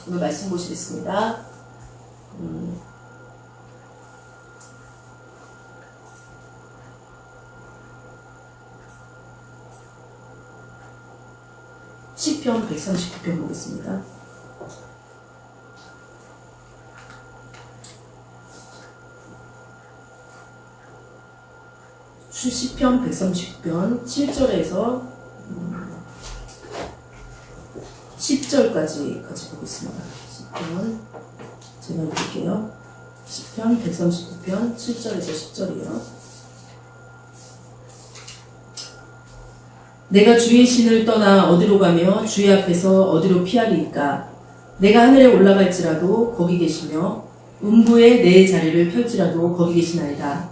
오늘 말씀 보시겠습니다. 시편 139편 보겠습니다. 시편 139편 7절에서 10절까지 같이 보겠습니다. 시편 제가 읽을게요. 시편 139편 7절에서 10절이요. 내가 주의 신을 떠나 어디로 가며 주의 앞에서 어디로 피하리이까? 내가 하늘에 올라갈지라도 거기 계시며 음부에 내 자리를 펼지라도 거기 계시나이다.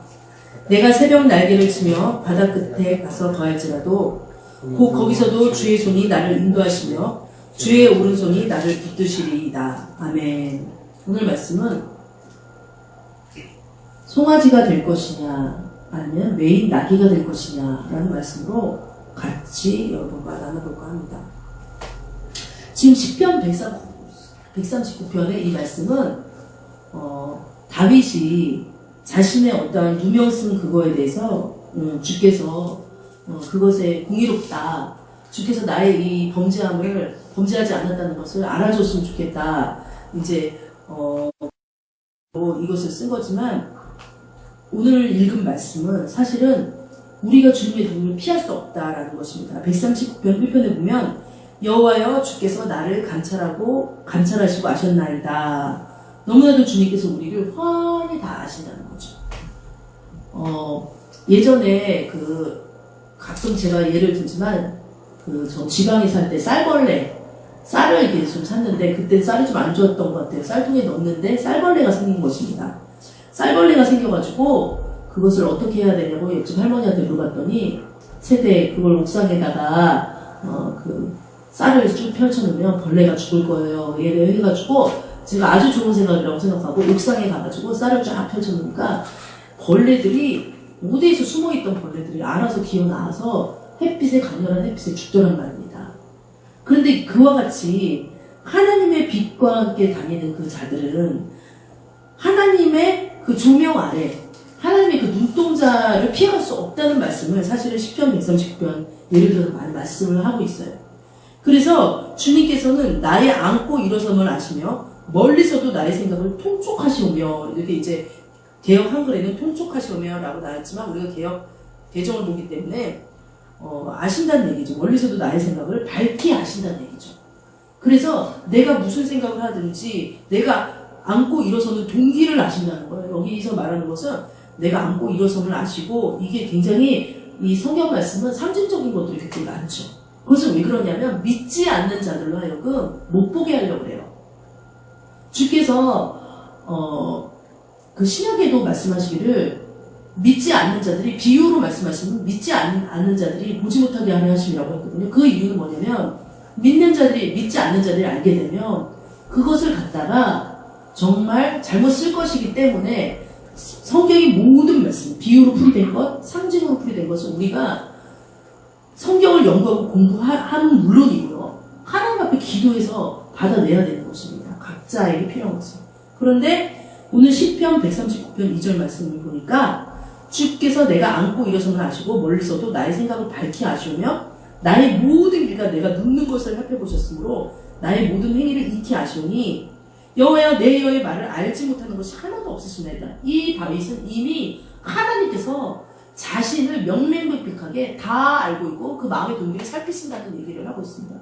내가 새벽 날개를 치며 바다 끝에 가서 거할지라도 곧 거기서도 주의 손이 나를 인도하시며 주의 오른손이 나를 붙드시리이다. 아멘. 오늘 말씀은 송아지가 될 것이냐 아니면 메인 나귀가 될 것이냐 라는 말씀으로 같이 여러분과 나눠볼까 합니다. 지금 시편 139편의 이 말씀은 다윗이 자신의 어떠한 누명 쓴 그거에 대해서 주께서 그것에 공의롭다. 주께서 나의 이 범죄함을 범죄하지 않았다는 것을 알아줬으면 좋겠다. 이제 이것을 쓴 거지만 오늘 읽은 말씀은 사실은 우리가 주님의 도움을 피할 수 없다라는 것입니다. 139편 1편에 보면 여호와여 주께서 나를 감찰하시고 아셨나이다. 너무나도 주님께서 우리를 환히 다 아신다는 거죠. 예전에 가끔 제가 예를 들지만 저 지방에 살 때 쌀을 이렇게 좀 샀는데 그때 쌀이 좀 안 좋았던 것 같아요. 쌀통에 넣었는데 쌀벌레가 생긴 것입니다. 쌀벌레가 생겨가지고 그것을 어떻게 해야 되냐고 옆집 할머니한테 물어봤더니 세대 그걸 옥상에다가 쌀을 쭉 펼쳐놓으면 벌레가 죽을 거예요. 얘를 해가지고 제가 아주 좋은 생각이라고 생각하고 옥상에 가가지고 쌀을 쫙 펼쳐놓으니까 벌레들이 무대에서 숨어있던 벌레들이 알아서 기어나와서 강렬한 햇빛에 죽더란 말입니다. 그런데 그와 같이 하나님의 빛과 함께 다니는 그 자들은 하나님의 그 조명 아래 하나님의 그 눈동자를 피할 수 없다는 말씀을 사실은 시편 139편 예를 들어서 많이 말씀을 하고 있어요. 그래서 주님께서는 나의 앉고 일어섬을 아시며 멀리서도 나의 생각을 통촉하시오며 이렇게 이제 개역 한글에는 통촉하시오며 라고 나왔지만 우리가 개역 개정을 보기 때문에 아신다는 얘기죠. 멀리서도 나의 생각을 밝히 아신다는 얘기죠. 그래서 내가 무슨 생각을 하든지 내가 앉고 일어서는 동기를 아신다는 거예요. 여기서 말하는 것은 내가 앉고 일어섬을 아시고 이게 굉장히 이 성경 말씀은 상징적인 것들이 굉장히 많죠. 그것은 왜 그러냐면 믿지 않는 자들로 하여금 못 보게 하려고 그래요. 주께서 그 신약에도 말씀하시기를 믿지 않는 자들이 비유로 말씀하시면 믿지 않는 자들이 보지 못하게 하려 하심이라고 했거든요. 그 이유는 뭐냐면 믿지 않는 자들이 알게 되면 그것을 갖다가 정말 잘못 쓸 것이기 때문에 성경의 모든 말씀, 비유로 풀이된 것, 상징으로 풀이된 것은 우리가 성경을 연구하고 공부하는 물론이고요. 하나님 앞에 기도해서 받아내야 되는 것입니다. 각자에게 필요한 것은. 그런데 오늘 시편 139편 2절 말씀을 보니까 주께서 내가 앉고 일어섬을 아시고 멀리서도 나의 생각을 밝히 아시오며 나의 모든 길과 내가 눕는 것을 살펴보셨으므로 나의 모든 행위를 익히 아시오니 여호와여 내 여의 말을 알지 못하는 것이 하나도 없으시나이다. 이 다윗은 이미 하나님께서 자신을 명명백백하게 다 알고 있고 그 마음의 동기를 살피신다는 얘기를 하고 있습니다.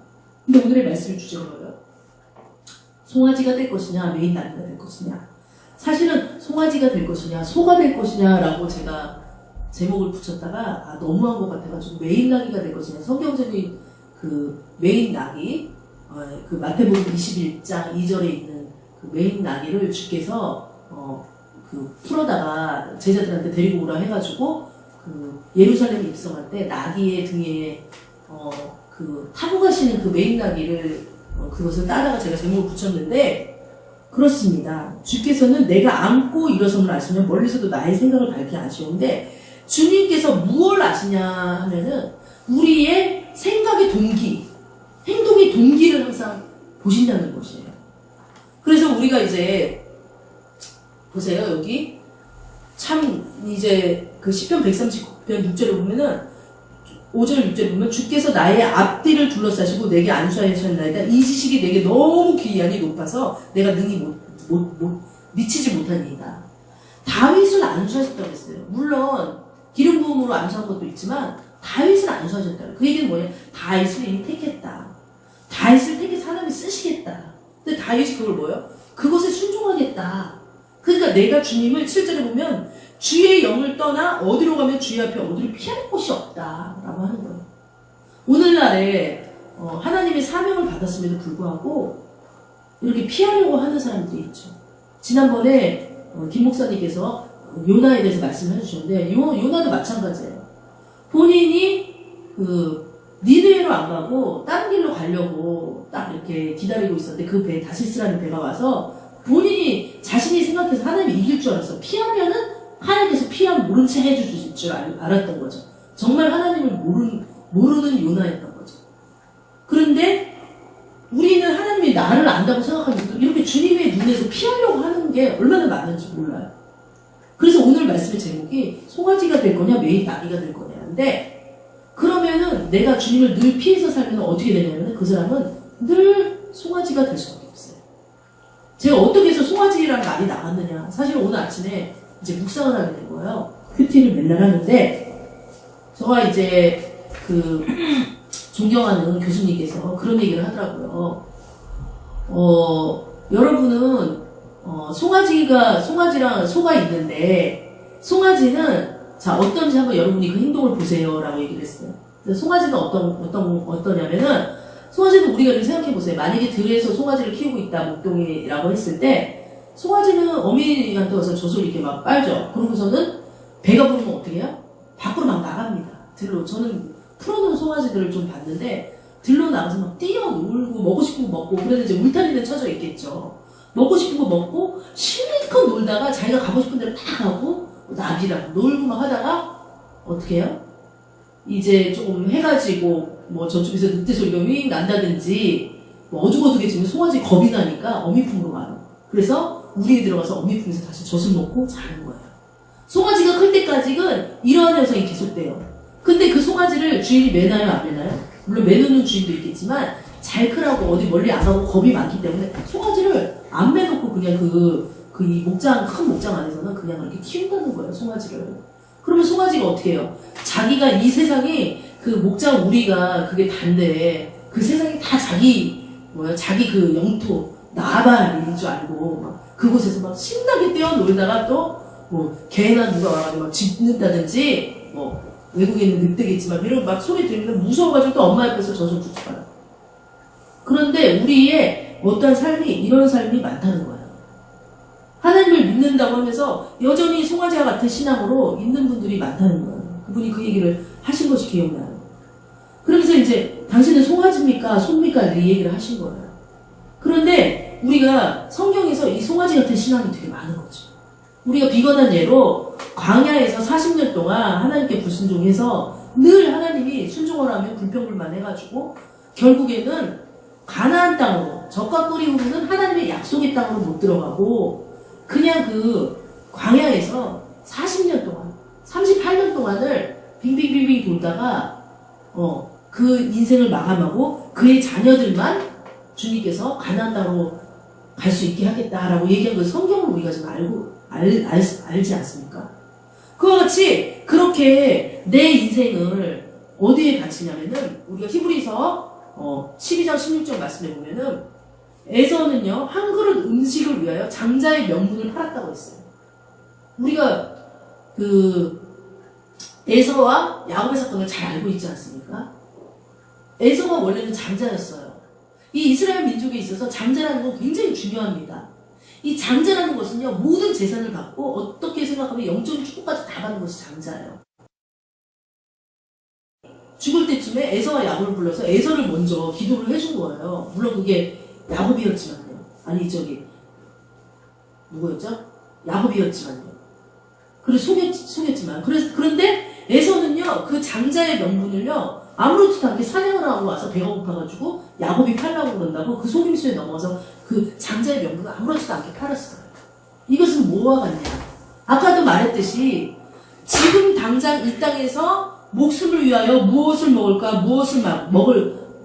근데 오늘의 말씀의 주제는 뭐예요? 송아지가 될 것이냐 메인 나귀가 될 것이냐. 사실은 송아지가 될 것이냐 소가 될 것이냐라고 제가 제목을 붙였다가 너무한 것 같아가지고 메인 나귀가 될 것이냐. 성경적인 그 메인 나귀 그 마태복음 21장 2절에 있는 그 메인 나귀를 주께서 풀어다가 제자들한테 데리고 오라 해가지고 그 예루살렘에 입성할 때 나귀의 등에 타고 가시는 그 메인 나귀를 그것을 따다가 제가 제목을 붙였는데 그렇습니다. 주께서는 내가 앉고 일어섬을 아시며 멀리서도 나의 생각을 밝히 아시오는데 주님께서 무엇을 아시냐 하면은 우리의 생각의 동기, 행동의 동기를 항상 보신다는 것이에요. 우리가 이제 보세요. 여기 참 이제 그 시편 139편 6절을 보면은 5절 6절을 보면 주께서 나의 앞뒤를 둘러싸시고 내게 안수하셨나이다. 이 지식이 내게 너무 귀하니 높아서 내가 능히 미치지 못하니이다. 다윗을 안수하셨다고 했어요. 물론 기름 부음으로 안수한 것도 있지만 다윗을 안수하셨다고. 그 얘기는 뭐예요? 다윗을 이미 택했다. 다윗을 택해서 하나님이 쓰시겠다. 근데 다윗이 그걸 뭐예요? 그것에 순종하겠다. 그러니까 내가 주님을 7절에 보면 주의 영을 떠나 어디로 가면 주의 앞에 어디로 피할 곳이 없다 라고 하는 거예요. 오늘날에 하나님의 사명을 받았음에도 불구하고 이렇게 피하려고 하는 사람들이 있죠. 지난번에 김 목사님께서 요나에 대해서 말씀해 주셨는데 요나도 마찬가지예요. 본인이 니느웨로 안 가고 다른 길로 가려고 딱 이렇게 기다리고 있었는데 그 배 다시스라는 배가 와서 본인이 자신이 생각해서 하나님이 이길 줄 알았어. 피하면은 하나님께서 피하면 모른 채 해주실 줄 알았던 거죠. 정말 하나님을 모르는 요나였던 거죠. 그런데 우리는 하나님이 나를 안다고 생각하면서도 이렇게 주님의 눈에서 피하려고 하는 게 얼마나 많은지 몰라요. 그래서 오늘 말씀의 제목이 송아지가 될 거냐 매일 나귀가 될 거냐인데, 그러면은 내가 주님을 늘 피해서 살면 어떻게 되냐면 그 사람은 늘 송아지가 될 수밖에 없어요. 제가 어떻게 해서 송아지라는 말이 나갔느냐, 사실 오늘 아침에 이제 묵상을 하게 된 거예요. 큐티를 맨날 하는데 저가 이제 존경하는 교수님께서 그런 얘기를 하더라고요. 여러분은 송아지랑 소가 있는데 송아지는 자 어떤지 한번 여러분이 그 행동을 보세요라고 얘기를 했어요. 송아지는 어떠냐면은 송아지는 우리가 이렇게 생각해 보세요. 만약에 들에서 송아지를 키우고 있다 목동이라고 했을 때 송아지는 어미한테 와서 젖을 이렇게 막 빨죠. 그러고서는 배가 부르면 어떻게 해요? 밖으로 막 나갑니다. 들로. 저는 풀어놓은 송아지들을 좀 봤는데 들로 나가서 막 뛰어놀고 먹고 싶은 거 먹고, 그래도 이제 울타리는 쳐져 있겠죠. 먹고 싶은 거 먹고 실컷 놀다가 자기가 가고 싶은 데로 다 가고 나귀랑 놀고 막 하다가 어떻게 해요? 이제 조금 해가지고 뭐 저쪽에서 늑대 소리가 윙 난다든지 뭐 어둑어둑해지면 송아지 겁이 나니까 어미품으로 가요. 그래서 우리에 들어가서 어미품에서 다시 젖을 먹고 자는 거예요. 송아지가 클 때까지는 이러한 현상이 계속돼요. 근데 그 송아지를 주인이 매나요 안 매나요? 물론 매놓는 주인도 있겠지만 잘 크라고 어디 멀리 안 가고 겁이 많기 때문에 송아지를 안 매놓고 그냥 이 큰 목장 안에서는 그냥 이렇게 키운다는 거예요, 송아지를. 그러면 송아지가 어떻게 해요? 자기가 이 세상이 그 목장 우리가 그게 단데 그 세상이 다 자기 그 영토 나발인 줄 알고 막 그곳에서 막 신나게 뛰어놀다가 또 개나 누가 와가지고 막 짖는다든지 외국에 있는 늑대겠지만 이런 막 소리 들으면 무서워가지고 또 엄마 옆에서 젖을 죽어요. 그런데 우리의 어떠한 삶이 이런 삶이 많다는 거예요. 하나님을 믿는다고 하면서 여전히 송아지와 같은 신앙으로 있는 분들이 많다는 거예요. 그분이 그 얘기를 하신 것이 기억나요. 그러면서 이제 당신은 송아지입니까? 소입니까? 이 얘기를 하신 거예요. 그런데 우리가 성경에서 이 송아지 같은 신앙이 되게 많은 거죠. 우리가 비건한 예로 광야에서 40년 동안 하나님께 불순종해서 늘 하나님이 순종을 하면 불평불만 해가지고 결국에는 가나안 땅으로 젖과 꿀이 흐르는 하나님의 약속의 땅으로 못 들어가고 그냥 그 광야에서 40년 동안 38년 동안을 빙빙빙빙 돌다가 그 인생을 마감하고 그의 자녀들만 주님께서 가나안 땅으로 갈 수 있게 하겠다라고 얘기한 그 성경을 우리가 지금 알지 않습니까? 그와 같이 그렇게 내 인생을 어디에 바치냐면은 우리가 히브리서 12장 16절 말씀해 보면은 에서는요 한 그릇 음식을 위하여 장자의 명분을 팔았다고 했어요. 우리가 에서와 야곱의 사건을 잘 알고 있지 않습니까? 에서가 원래는 장자였어요. 이 이스라엘 민족에 있어서 장자라는 건 굉장히 중요합니다. 이 장자라는 것은요 모든 재산을 갖고 어떻게 생각하면 영적인 축복까지 다 받는 것이 장자예요. 죽을 때쯤에 에서와 야곱을 불러서 에서를 먼저 기도를 해준 거예요. 물론 그게 야곱이었지만요. 아니 누구였죠? 야곱이었지만요. 그래서 속였지만 그런데 에서는요 그 장자의 명분을요 아무렇지도 않게 사냥을 하고 와서 배가 고파가지고 야곱이 팔라고 그런다고 그 속임수에 넘어가서 그 장자의 명분을 아무렇지도 않게 팔았어요. 이것은 뭐와 같냐? 아까도 말했듯이 지금 당장 이 땅에서 목숨을 위하여 무엇을 먹을까, 무엇을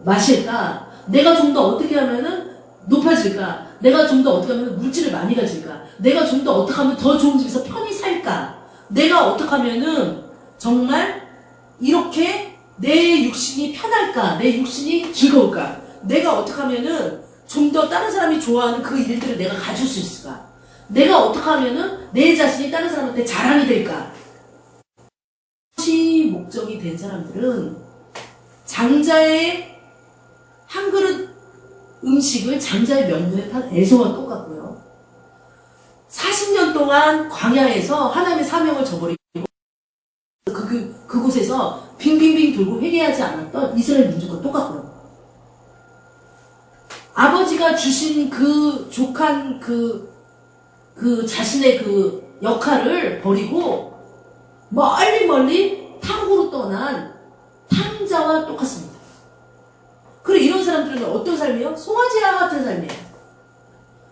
마실까, 내가 좀 더 어떻게 하면은 높아질까, 내가 좀 더 어떻게 하면 물질을 많이 가질까, 내가 좀 더 어떻게 하면 더 좋은 집에서 편히 살까, 내가 어떻게 하면은 정말 이렇게 내 육신이 편할까, 내 육신이 즐거울까, 내가 어떻게 하면은 좀 더 다른 사람이 좋아하는 그 일들을 내가 가질 수 있을까, 내가 어떻게 하면은 내 자신이 다른 사람한테 자랑이 될까. 이것이 목적이 된 사람들은 장자의 한 그릇 음식을 장자의 명분에 판 에서와 똑같고요. 40년 동안 광야에서 하나님의 사명을 저버리고 그곳에서 빙빙빙 돌고 회개하지 않았던 이스라엘 민족과 똑같고요. 아버지가 주신 그 족한 그 자신의 그 역할을 버리고 멀리 탐구로 떠난 탐자와 똑같습니다. 그리고 이런 사람들은 어떤 삶이에요? 송아지와 같은 삶이에요.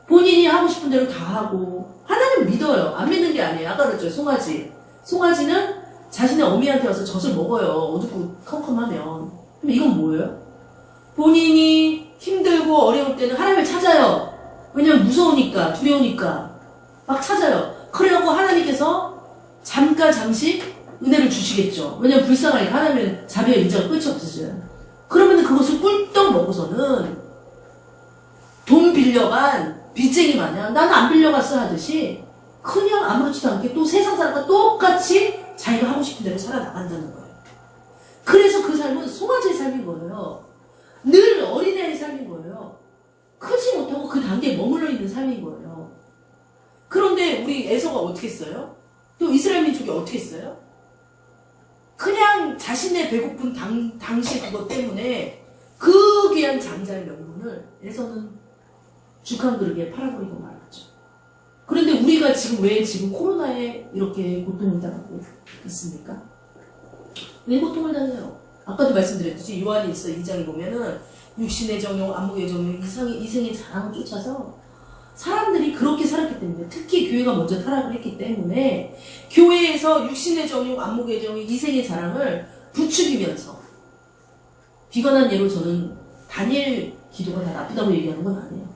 본인이 하고 싶은 대로 다 하고, 하나님 믿어요. 안 믿는 게 아니에요. 아까 그랬죠, 송아지. 송아지는 자신의 어미한테 와서 젖을 먹어요. 어둡고 컴컴하면. 그럼 이건 뭐예요? 본인이 힘들고 어려울 때는 하나님을 찾아요. 왜냐면 무서우니까, 두려우니까. 막 찾아요. 그래갖고 하나님께서 잠시 은혜를 주시겠죠. 왜냐면 불쌍하니까 하나님은 자비와 인자가 끝이 없으셔요. 그러면 그것을 꿀떡 먹고서는 돈 빌려간 빚쟁이 마냥 나는 안 빌려갔어 하듯이 그냥 아무렇지도 않게 또 세상 사람과 똑같이 자기가 하고 싶은 대로 살아나간다는 거예요. 그래서 그 삶은 송아지의 삶인 거예요. 늘 어린애의 삶인 거예요. 크지 못하고 그 단계에 머물러 있는 삶인 거예요. 그런데 우리 에서가 어떻게 했어요? 또 이스라엘 민족이 어떻게 했어요? 그냥 자신의 배고픈 당시 그것 때문에 그 귀한 장자의 명분을 에서는 죽 한 그릇에 팔아버리고 말았죠. 그런데 우리가 지금 왜 지금 코로나에 이렇게 고통을 당하고 있습니까? 왜 고통을 당해요? 아까도 말씀드렸듯이 요한일서 2장에 보면은 육신의 정욕, 안목의 정욕, 이생의 자랑을 쫓아서 사람들이 그렇게 살았기 때문에, 특히 교회가 먼저 타락을 했기 때문에 교회에서 육신의 정욕, 안목의 정욕, 이생의 자랑을 부추기면서, 비관한 예로 저는 다니엘 기도가 다 나쁘다고 얘기하는 건 아니에요.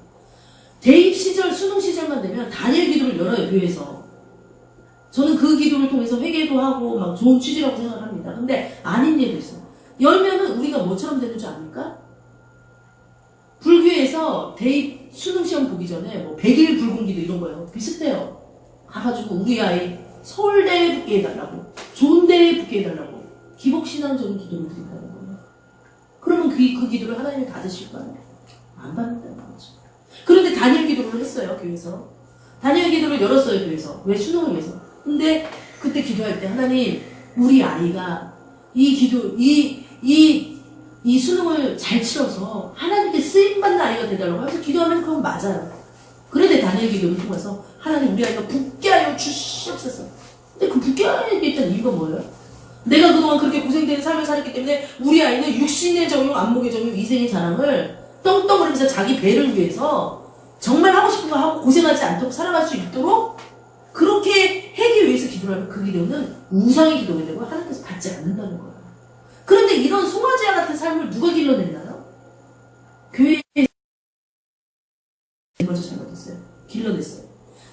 대입 시절, 수능 시절만 되면 다니엘 기도를 열어요, 교회에서. 저는 그 기도를 통해서 회개도 하고 막 좋은 취지라고 생각합니다. 근데 아닌 예도 있어요. 열면은 우리가 뭐처럼 되는 줄 압니까? 불교에서 대입 수능 시험 보기 전에 뭐 100일 불공기도 이런 거예요. 비슷해요. 가가지고 우리 아이 서울대에 붙게 해달라고, 좋은 데에 붙게 해달라고 기복신앙적인 기도를 드린다는 거예요. 그러면 그 기도를 하나님이 받으실까요? 안 받는다는 거죠. 그런데 다니엘 기도를 했어요, 교회에서. 다니엘 기도를 열었어요, 교회에서. 왜? 수능을 위해서. 근데 그때 기도할 때 하나님, 우리 아이가 이 수능을 잘 치러서 하나님께 쓰임받는 아이가 되달라고 해서 기도하면 그건 맞아요. 그런데 다니엘 기도를 통해서 하나님 우리 아이가 붙게 하여 주시옵소서. 근데 그 붙게 하여 있다는 이유가 뭐예요? 내가 그동안 그렇게 고생되는 삶을 살았기 때문에 우리 아이는 육신의 정욕, 안목의 정욕, 이생의 자랑을 떵떵거리면서 자기 배를 위해서 정말 하고 싶은 거 하고 고생하지 않도록 살아갈 수 있도록 그렇게 하기 위해서 기도를 하면 그 기도는 우상의 기도가 되고 하나님께서 받지 않는다는 거예요. 그런데 이런 송아지와 같은 삶을 누가 길러냈나요? 교회에서 먼저 잘못했어요. 길러냈어요.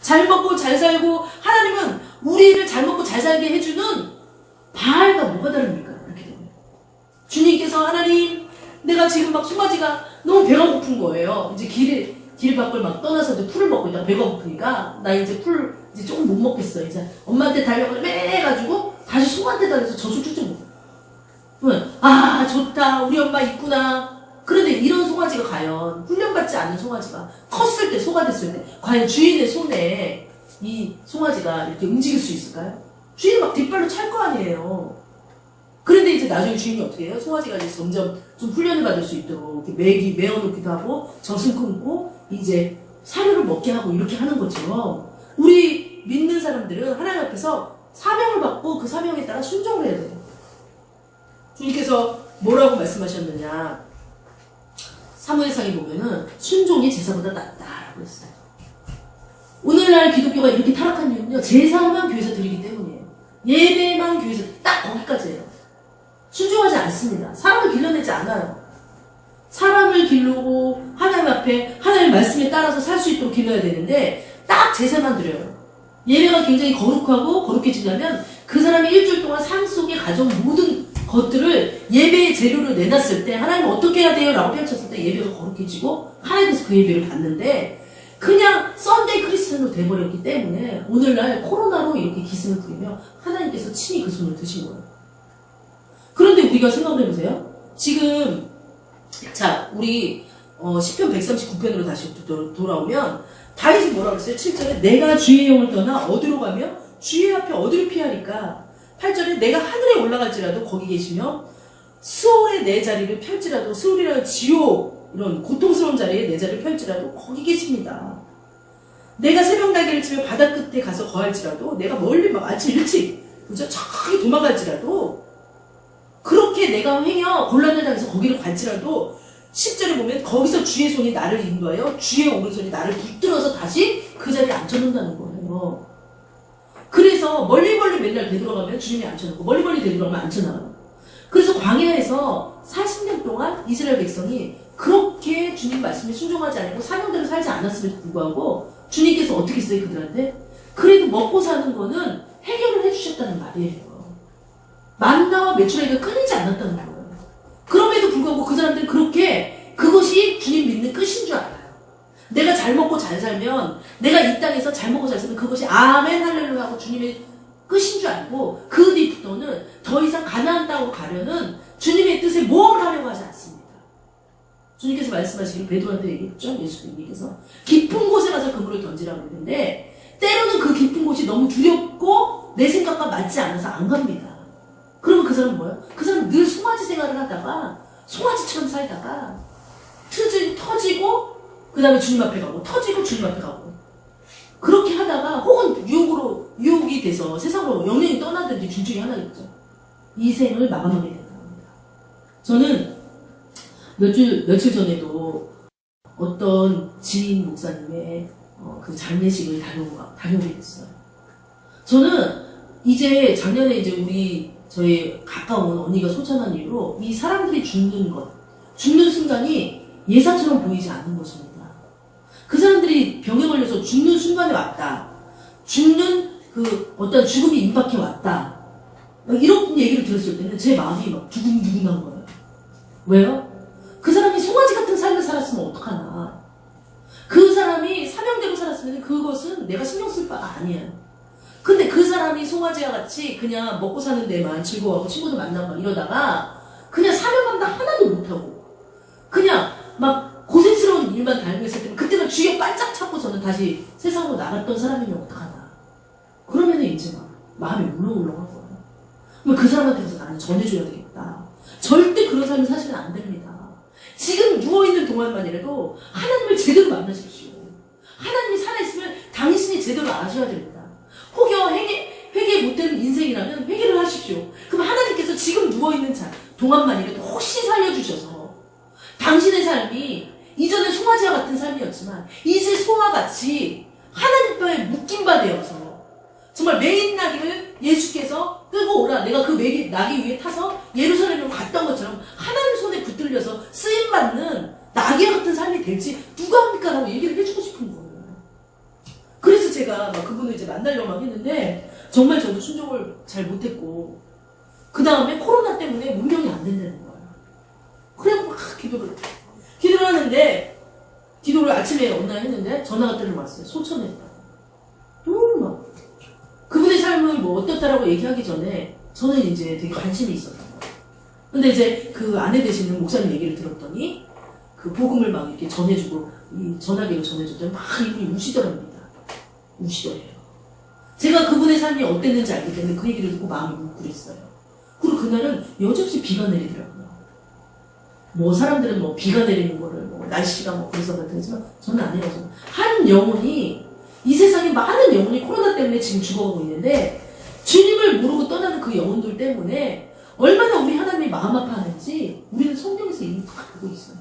잘 먹고 잘 살고, 하나님은 우리를 잘 먹고 잘 살게 해주는 바알과 뭐가 다릅니까? 이렇게 되면 주님께서 하나님, 내가 지금 막 송아지가 너무 배가 고픈 거예요. 이제 길 밖을 막 떠나서 이제 풀을 먹고 있다가 배가 고프니까 나 이제 풀 이제 조금 못 먹겠어. 이제 엄마한테 달려가서 매가지고 다시 송아한테 달려서 젖을 쭉쭉 먹어. 아, 좋다. 우리 엄마 있구나. 그런데 이런 송아지가 과연 훈련받지 않은 송아지가 컸을 때, 소가 됐을 때 과연 주인의 손에 이 송아지가 이렇게 움직일 수 있을까요? 주인이 막 뒷발로 찰 거 아니에요. 그런데 이제 나중에 주인이 어떻게 해요? 송아지가 이제 점점 좀 훈련을 받을 수 있도록 이렇게 메어놓기도 하고 젖을 끊고 이제 사료를 먹게 하고 이렇게 하는 것처럼 우리 믿는 사람들은 하나님 앞에서 사명을 받고 그 사명에 따라 순종을 해야 돼요. 주님께서 뭐라고 말씀하셨느냐. 사무엘상에 보면은 순종이 제사보다 낫다라고 했어요. 오늘날 기독교가 이렇게 타락한 이유는요, 제사만 교회에서 드리기 때문이에요. 예배만 교회에서 딱 거기까지예요. 순종하지 않습니다. 사람을 길러내지 않아요. 사람을 기르고 하나님 앞에 하나님의 말씀에 따라서 살 수 있도록 길러야 되는데 딱 제사만 드려요. 예배가 굉장히 거룩하고 거룩해지려면 그 사람이 일주일 동안 삶 속에 가져온 모든 것들을 예배의 재료를 내놨을 때 하나님 어떻게 해야 돼요? 라고 펼쳤을 때 예배가 거룩해지고 하나님께서 그 예배를 받는데 그냥 썬데이 크리스천으로 돼버렸기 때문에 오늘날 코로나로 이렇게 기승을 부리며 하나님께서 친히 그 손을 드신 거예요. 그런데 우리가 생각을 해보세요. 지금 자 우리 시편 139편으로 다시 돌아오면 다윗이 뭐라고 했어요? 7절에 내가 주의 영을 떠나 어디로 가며 주의 앞에 어디로 피하리까? 8절에 내가 하늘에 올라갈지라도 거기 계시며 수월의 내 자리를 펼지라도 수월이라는 지옥 이런 고통스러운 자리에 내 자리를 펼지라도 거기 계십니다. 내가 새벽 날개를 치며 바다 끝에 가서 거할지라도 내가 멀리 막 아침 일찍 그죠? 저기 도망갈지라도 그렇게 내가 행여 곤란을 당해서 거기를 갈지라도 10절에 보면 거기서 주의 손이 나를 인도하여 주의 오른손이 나를 붙들어서 다시 그 자리에 앉혀놓는다는 거예요. 그래서 멀리 맨날 되돌아가면 주님이 앉혀놓고 멀리 되돌아가면 앉혀놔요. 그래서 광야에서 40년 동안 이스라엘 백성이 그렇게 주님 말씀에 순종하지 않고 사명대로 살지 않았음에도 불구하고 주님께서 어떻게 했어요 그들한테? 그래도 먹고 사는 거는 해결을 해주셨다는 말이에요. 만나와 메추라기가 끊이지 않았다는 거예요. 그럼에도 불구하고 그 사람들은 그렇게 그것이 주님 믿는 끝인 줄 알아요. 내가 잘 먹고 잘 살면 내가 이 땅에서 잘 먹고 잘 살면 그것이 아멘 할렐루야 하고 주님의 끝인 줄 알고 그 뒤부터는 더 이상 가나안 땅으로 가려는 주님의 뜻에 모험을 하려고 하지 않습니다. 주님께서 말씀하시기를 베드로한테 얘기했죠. 예수님께서 깊은 곳에 가서 그물을 던지라고 했는데 때로는 그 깊은 곳이 너무 두렵고 내 생각과 맞지 않아서 안 갑니다. 그러면 그 사람은 뭐예요? 그 사람은 늘 송아지 생활을 하다가 송아지처럼 살다가 터지고 그 다음에 주님 앞에 가고 터지고 주님 앞에 가고 그렇게 하다가 혹은 유혹이 돼서 세상으로 영영이 떠나든지 둘 중에 하나겠죠. 이 생을 마감하게 된다고 합니다. 저는 며칠 전에도 어떤 지인 목사님의 그 장례식을 다녀오게 됐어요. 저는 이제 작년에 이제 저희 가까운 언니가 소천한 이후로 이 사람들이 죽는 순간이 예사처럼 보이지 않는 것입니다. 그 사람들이 병에 걸려서 죽는 순간에 왔다. 죽는 그 어떤 죽음이 임박해 왔다. 이런 얘기를 들었을 때는 제 마음이 막 두근두근한 거예요. 왜요? 그 사람이 송아지 같은 삶을 살았으면 어떡하나. 그 사람이 사명대로 살았으면 그것은 내가 신경 쓸 바가 아니에요. 근데 그 사람이 송아지와 같이 그냥 먹고 사는 데만 즐거워하고 친구들 만나고 이러다가 그냥 사명 감당 하나도 못하고 그냥 막 고생스러운 일만 달고 있을 때 그때는 주위에 반짝 찾고서는 다시 세상으로 나갔던 사람이면 어떡하나. 그러면은 이제 막 마음이 울렁울렁한 거예요. 그럼 그 사람한테 가서 나는 전해줘야 되겠다. 절대 그런 삶을 사시면 안 됩니다. 지금 누워있는 동안만이라도 하나님을 제대로 만나십시오. 하나님이 살아있으면 당신이 제대로 아셔야 됩니다. 혹여 회개 못되는 인생이라면 회개를 하십시오. 그럼 하나님께서 지금 누워있는 동안만이라도 혹시 살려주셔서 당신의 삶이 이전에 송아지와 같은 삶이었지만 이제 소와 같이 하나님 뼈에 묶인 바 되어서 정말 매인 나귀를 예수께서 끌고 오라. 내가 그 나귀 위에 타서 예루살렘으로 갔던 것처럼 하나님 손에 붙들려서 쓰임받는 나귀와 같은 삶이 될지 누가 합니까? 라고 얘기를 해주고 싶은 거예요. 그래서 제가 막 그분을 이제 만나려고 막 했는데 정말 저도 순종을 잘 못했고 그 다음에 코로나 때문에 문명이 안 된다는 거예요. 그래서 막 기도를 하는데 기도를 아침에 어느 날 했는데 전화가 떨어왔어요. 소천에 있다. 너무 막 그분의 삶을 뭐 어떻다라고 얘기하기 전에 저는 이제 되게 관심이 있었던 거예요. 근데 이제 그 아내 되시는 목사님 얘기를 들었더니 그 복음을 막 이렇게 전해주고 이 전화기로 전해줬더니 막 이분이 우시더랍니다. 우시더래요. 제가 그분의 삶이 어땠는지 알기 때문에 그 얘기를 듣고 마음이 뭉클했어요. 그리고 그날은 여지없이 비가 내리더라고요. 뭐 사람들은 뭐 비가 내리는 거를 뭐 날씨가 뭐 그래서 그렇다지만 저는 아니라서 한 영혼이 이 세상에 많은 영혼이 코로나 때문에 지금 죽어가고 있는데 주님을 모르고 떠나는 그 영혼들 때문에 얼마나 우리 하나님이 마음 아파하는지 우리는 성경에서 이미 다 알고 있어요.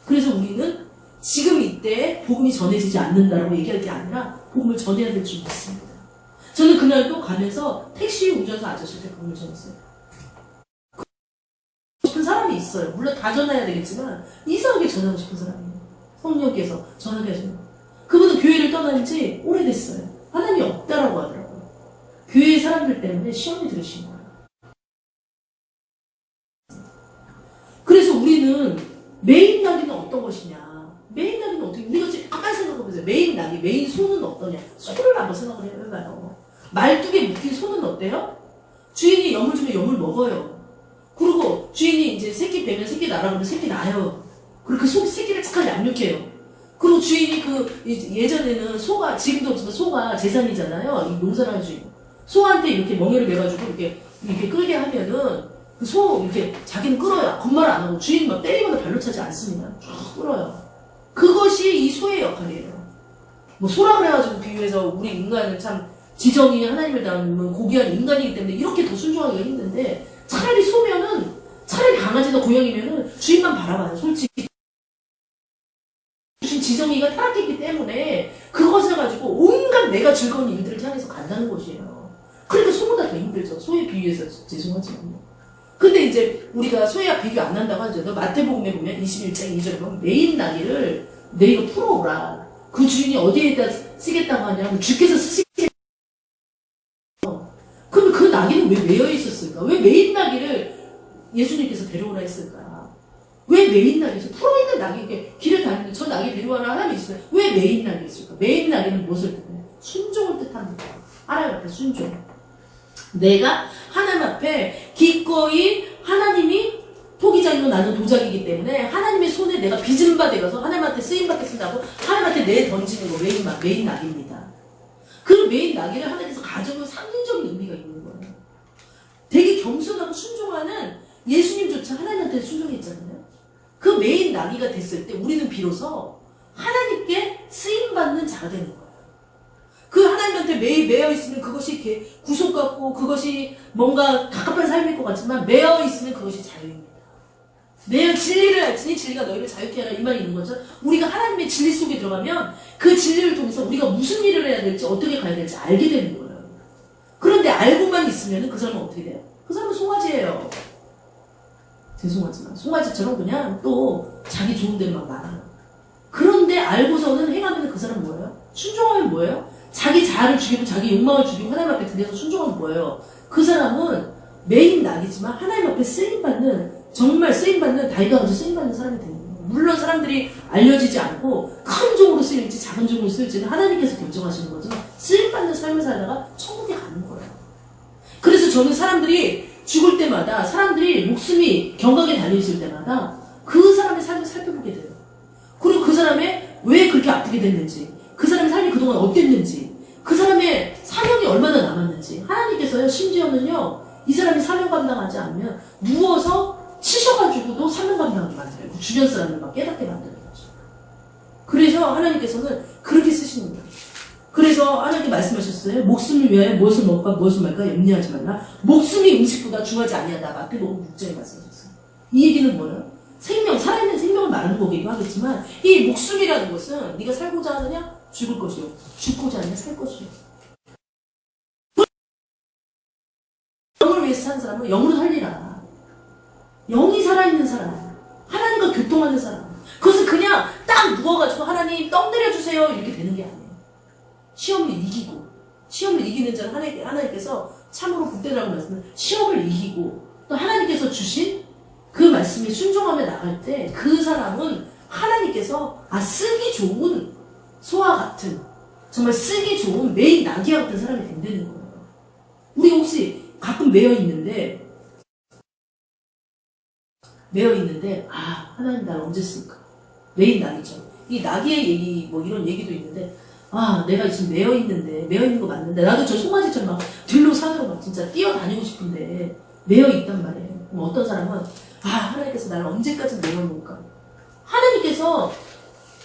그래서 우리는 지금 이때 복음이 전해지지 않는다라고 얘기할 게 아니라 복음을 전해야 될 줄 믿습니다. 저는 그날도 가면서 택시 운전사 아저씨한테 복음을 전했어요. 싶은 사람이 있어요. 물론 다 전해야 되겠지만 이상하게 전하고 싶은 사람이에요. 성령께서 전하게 하시는 거. 그분은 교회를 떠난 지 오래됐어요. 하나님이 없다라고 하더라고요. 교회 사람들 때문에 시험이 들으신 거예요. 그래서 우리는 메인 낙이는 어떤 것이냐. 메인 낙이는 어떻게, 우리가 지금 가만히 생각해보세요. 메인 낙이, 메인 소는 어떠냐. 소를 한번 생각을 해봐요. 말뚝에 묶인 소는 어때요? 주인이 염을 주면 염을 먹어요. 그리고 주인이 이제 새끼 빼면 새끼 나라 그러면 새끼 나요. 그리고 그 소, 새끼를 착하게 양육해요. 그리고 주인이 예전에는 소가, 지금도 없지만 소가 재산이잖아요. 이 농사를 하는 주인. 소한테 이렇게 멍에를 매가지고 이렇게 끌게 하면은 그 소 이렇게 자기는 끌어요. 겁말 안 하고 주인 막 때리거나 발로 차지 않습니다. 쭉 끌어요. 그것이 이 소의 역할이에요. 뭐 소라 그래가지고 비유해서 우리 인간은 참 지정이 하나님을 닮은 고귀한 인간이기 때문에 이렇게 더 순종하기가 힘든데 차라리 소면은 차라리 강아지나 고양이면은 주인만 바라봐요. 솔직히. 주신 지정이가 타락했기 때문에 그것을 가지고 온갖 내가 즐거운 일들을 향해서 간다는 것이에요. 그러니까 소보다 더 힘들죠. 소에 비유해서 죄송하지만요. 근데 이제 우리가 소와 비교 안 한다고 하죠. 마태복음에 보면 21장 2절에 보면 메인 나귀를 내가 풀어오라. 그 주인이 어디에다 쓰겠다고 하냐면 주께서 쓰시겠다. 그럼 그 나귀는 왜 매여 있었을까? 왜 메인 나귀를 예수님께서 데려오라 했을까? 왜 메인 나귀에서 풀어있는 나귀에게 길을 다니는데 저 나귀 데려와라 하나님이 있어요. 왜 메인 나귀였을까? 메인 나귀는 무엇을 뜻해요? 순종을 뜻합니다. 하나님 앞에 순종. 내가 하나님 앞에 기꺼이 하나님이 토기장이고 나는 도자기이기 때문에 하나님의 손에 내가 빚은 바 되어서 하나님한테 쓰임받겠습니다 하고 하나님한테 내 던지는 거 메인 낙입니다. 그 메인 낙이를 하나님께서 가지고 상징적인 의미가 있는 거예요. 되게 겸손하고 순종하는 예수님조차 하나님한테 순종했잖아요. 그 메인 낙이가 됐을 때 우리는 비로소 하나님께 쓰임받는 자가 되는 거예요. 그 하나님한테 매여 있으면 그것이 이렇게 구속 같고 그것이 뭔가 갑갑한 삶일 것 같지만 매여 있으면 그것이 자유입니다. 매여 진리를 알지니 진리가 너희를 자유케 하라 이 말이 있는 거죠. 우리가 하나님의 진리 속에 들어가면 그 진리를 통해서 우리가 무슨 일을 해야 될지 어떻게 가야 될지 알게 되는 거예요. 그런데 알고만 있으면 그 사람은 어떻게 돼요? 그 사람은 송아지예요. 죄송하지만 송아지처럼 그냥 또 자기 좋은 데만 말아요. 그런데 알고서는 행하면 그 사람은 뭐예요? 순종하면 뭐예요? 자기 자아를 죽이고 자기 욕망을 죽이고 하나님 앞에 들려서 순종하면 뭐예요? 그 사람은 메인 낙이지만 하나님 앞에 쓰임받는 정말 쓰임받는 다윗과 같이 쓰임받는 사람이 되는 거예요. 물론 사람들이 알려지지 않고 큰 종으로 쓰일지 작은 종으로 쓰일지는 하나님께서 결정하시는 거죠. 쓰임받는 삶을 살다가 천국에 가는 거예요. 그래서 저는 사람들이 죽을 때마다 사람들이 목숨이 경각에 달려있을 때마다 그 사람의 삶을 살펴보게 돼요. 그리고 그 사람의 왜 그렇게 아프게 됐는지 그 사람의 삶이 그동안 어땠는지 그 사람의 사명이 얼마나 남았는지 하나님께서요 심지어는요 이 사람이 사명 감당하지 않으면 누워서 치셔가지고도 사명 감당하게 만들어요. 그 주변 사람을 막 깨닫게 만드는 거죠. 그래서 하나님께서는 그렇게 쓰시는 거예요. 그래서 하나님께 말씀하셨어요. 목숨을 위하여 무엇을 먹을까 무엇을 말까 염려하지 말라. 목숨이 음식보다 중하지 아니하다. 마태복음 6장에 말씀하셨어요. 이 얘기는 뭐예요? 생명, 살아있는 생명을 말하는 거기도 하겠지만 이 목숨이라는 것은 네가 살고자 하느냐? 죽을 것이요. 죽고자 하느냐? 살 것이요. 영을 위해서 사는 사람은 영으로 살리라. 영이 살아있는 사람, 하나님과 교통하는 사람. 그것은 그냥 딱 누워가지고 하나님 떡 내려주세요 이렇게 되는 게 아니에요. 시험을 이기고 시험을 이기는 자는 하나님께서 참으로 복되라고 말씀은 시험을 이기고 또 하나님께서 주신 그 말씀에 순종하며 나갈 때 그 사람은 하나님께서 쓰기 좋은 소와 같은 정말 쓰기 좋은 메인 나귀와 같은 사람이 된다는 거예요. 우리 혹시 가끔 매여 있는데 하나님 날 언제 쓸까? 메인 나귀죠. 이 나귀의 얘기 뭐 이런 얘기도 있는데 내가 지금 매여 있는 거 맞는데 나도 저 송아지처럼 막 들로 산으로 막 진짜 뛰어다니고 싶은데 매여 있단 말이에요. 그럼 어떤 사람은 하나님께서 나를 언제까지 매여놓을까? 하나님께서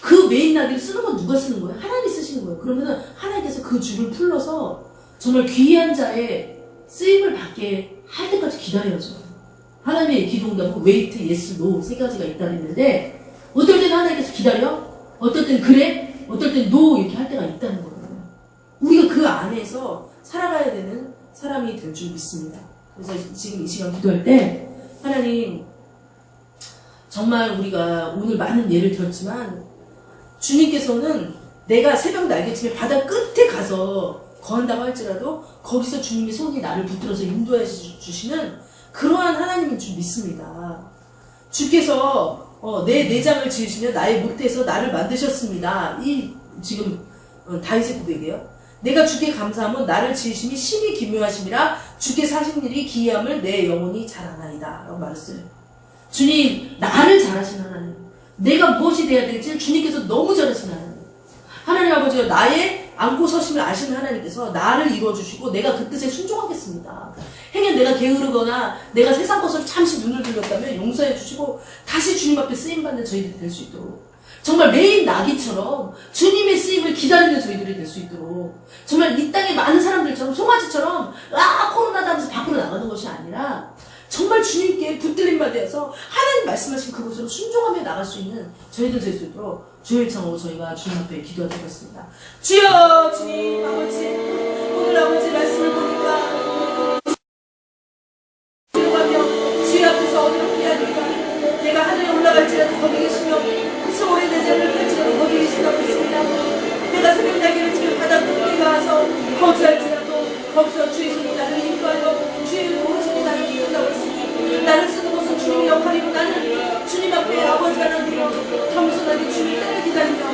그 메인 나귀를 쓰는 건 누가 쓰는 거예요? 하나님이 쓰시는 거예요. 그러면은 하나님께서 그 줄을 풀러서 정말 귀한 자의 쓰임을 받게 할 때까지 기다려야죠. 하나님의 기도응답은 웨이트, 예스, 노 세 가지가 있다고 했는데 어떨 때는 하나님께서 기다려, 어떨 때는 그래, 어떨 때는 노 이렇게 할 때가 있다는 거거든요. 우리가 그 안에서 살아가야 되는 사람이 될 줄 믿습니다. 그래서 지금 이 시간 기도할 때 하나님, 정말 우리가 오늘 많은 예를 들었지만 주님께서는 내가 새벽 날개침에 바다 끝에 가서 거한다고 할지라도 거기서 주님의 손이 나를 붙들어서 인도해 주시는 그러한 하나님인 줄 믿습니다. 주께서 내 내장을 지으시며 나의 모태에서 나를 만드셨습니다. 이 지금 다윗의 고백이에요. 내가 주께 감사함은 나를 지으심이 심히 기묘하심이라 주께 사신 일이 기이함을 내 영혼이 잘하나이다 라고 말했어요. 주님, 나를 잘하신 하나님, 내가 무엇이 돼야 될지 주님께서 너무 잘하신 하나님, 하나님 아버지가 나의 안고 서심을 아시는 하나님께서 나를 이루어주시고 내가 그 뜻에 순종하겠습니다. 행여 내가 게으르거나 내가 세상 것을 잠시 눈을 돌렸다면 용서해 주시고 다시 주님 앞에 쓰임받는 저희들이 될 수 있도록, 정말 매일 나귀처럼 주님의 쓰임을 기다리는 저희들이 될 수 있도록, 정말 이 땅에 많은 사람들처럼 송아지처럼 코로나다 하면서 밖으로 나가는 것이 아니라 정말 주님께 붙들림만 되어서 하나님 말씀하신 그곳으로 순종하며 나갈 수 있는 저희들 될 수 있도록 주의 청으로 저희가 주님 앞에 기도하겠습니다. 주여, 주님 아버지, 오늘 아버지 말씀을 보니까 주의 앞에서 어디로 피하리까? 내가 하늘에 올라갈지라도 거기 계시며 소울의 내장을 펼치고 거기 계시다고 했습니다. 내가 새벽 날개를 치며 바다 끝에 가서 거주할지라도 거기서 주의 손이 나를 인도하여 주의 오른손이 나를 이끈다고 했으니 나를 쓰는 것은 주님의 역할이고 나는 주님 앞에 아버지 하나님이여 겸손하게 주님 나를 기다리며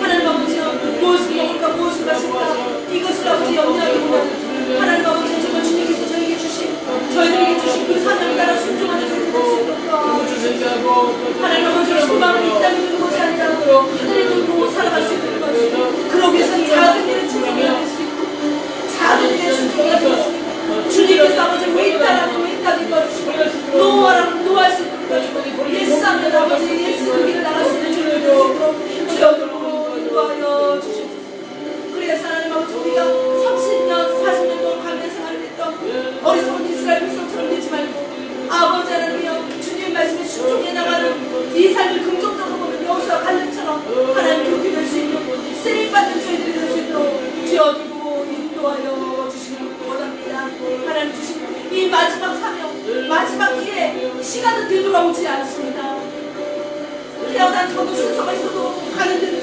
하나님 아버지여 무엇을 먹을까 무엇을 마실까 이것을 아버지 염려하기보다는 하나님 아버지 정말 주님께서 저에게 주신 저희들에게 주신 그 사명을 따라 순종하는 저희들 될 수 있도록 하나님 아버지의 소망은 이 땅에 있는 것이 아니라 하늘에 두고 살아갈 수 있는 것이, 그러기 위해서는 작은 일에 충성해야 될 수 있고 작은 일에 충성해야 될 수 있고 주님께서 아버지 왜 있다라고 왜 있다고 해주시고 노하라고 노할 수 있는 것이고 예스하면 아버지 예스 그 길을 나갈 수 있는 주님을 될 수 있도록 주여들로 인도하여 주시옵소서. 그래서 하나님 아버지 우리가 30년 40년 동안 광야 생활을 했던 어리석은 이스라엘 백성처럼 되지 말고 아버지 하나님이여 주님 말씀에 순종해 나가는 이 삶을 긍정적으로 보는 여호수아 갈렙처럼 하나님 그렇게 될 수 있는 쓰임받는 저희들이 될 수 있도록 주여들고 인도하여 주시길 원합니다. 하나님 주신 이 마지막 사명, 마지막 기회, 시간은 되돌아오지 않습니다. 태어난 저도 순서가 있어도 가는 데는